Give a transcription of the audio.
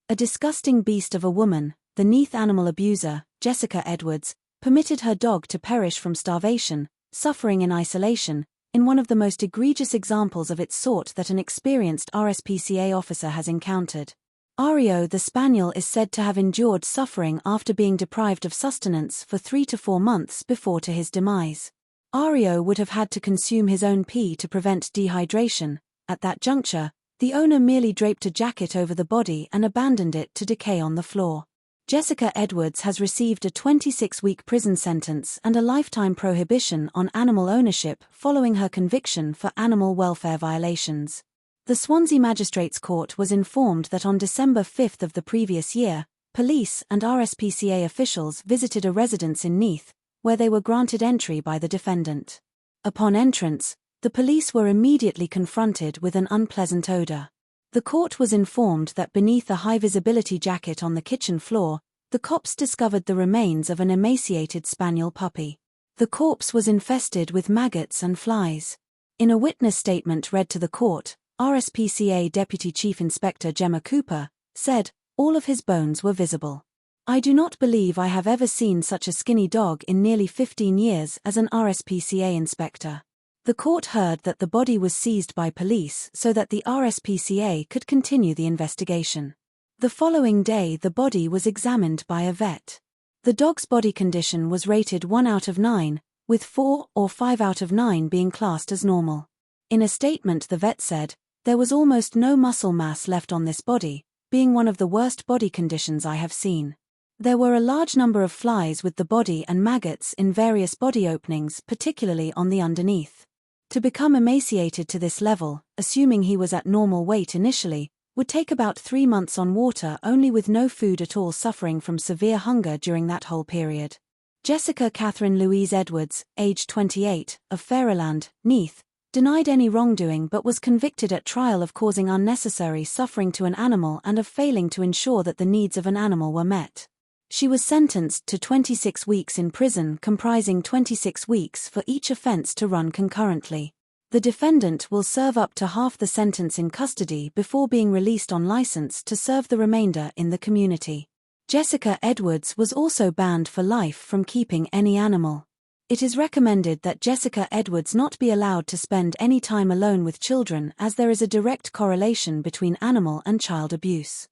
A disgusting beast of a woman, the Neath animal abuser, Jessica Edwards, permitted her dog to perish from starvation, suffering in isolation, in one of the most egregious examples of its sort that an experienced RSPCA officer has encountered. Areo the spaniel is said to have endured suffering after being deprived of sustenance for 3 to 4 months before to his demise. Areo would have had to consume his own pee to prevent dehydration. At that juncture, the owner merely draped a jacket over the body and abandoned it to decay on the floor. Jessica Edwards has received a 26-week prison sentence and a lifetime prohibition on animal ownership following her conviction for animal welfare violations. The Swansea Magistrates Court was informed that on December 5 of the previous year, police and RSPCA officials visited a residence in Neath, where they were granted entry by the defendant. Upon entrance, the police were immediately confronted with an unpleasant odor. The court was informed that beneath a high-visibility jacket on the kitchen floor, the cops discovered the remains of an emaciated spaniel puppy. The corpse was infested with maggots and flies. In a witness statement read to the court, RSPCA Deputy Chief Inspector Gemma Cooper said, "All of his bones were visible. I do not believe I have ever seen such a skinny dog in nearly 15 years as an RSPCA inspector." The court heard that the body was seized by police so that the RSPCA could continue the investigation. The following day the body was examined by a vet. The dog's body condition was rated 1 out of 9, with 4 or 5 out of 9 being classed as normal. In a statement the vet said, "There was almost no muscle mass left on this body, being one of the worst body conditions I have seen. There were a large number of flies with the body and maggots in various body openings, particularly on the underneath." To become emaciated to this level, assuming he was at normal weight initially, would take about 3 months on water only with no food at all, suffering from severe hunger during that whole period. Jessica Catherine Louise Edwards, age 28, of Fairyland, Neath, denied any wrongdoing but was convicted at trial of causing unnecessary suffering to an animal and of failing to ensure that the needs of an animal were met. She was sentenced to 26 weeks in prison, comprising 26 weeks for each offense to run concurrently. The defendant will serve up to half the sentence in custody before being released on license to serve the remainder in the community. Jessica Edwards was also banned for life from keeping any animal. It is recommended that Jessica Edwards not be allowed to spend any time alone with children, as there is a direct correlation between animal and child abuse.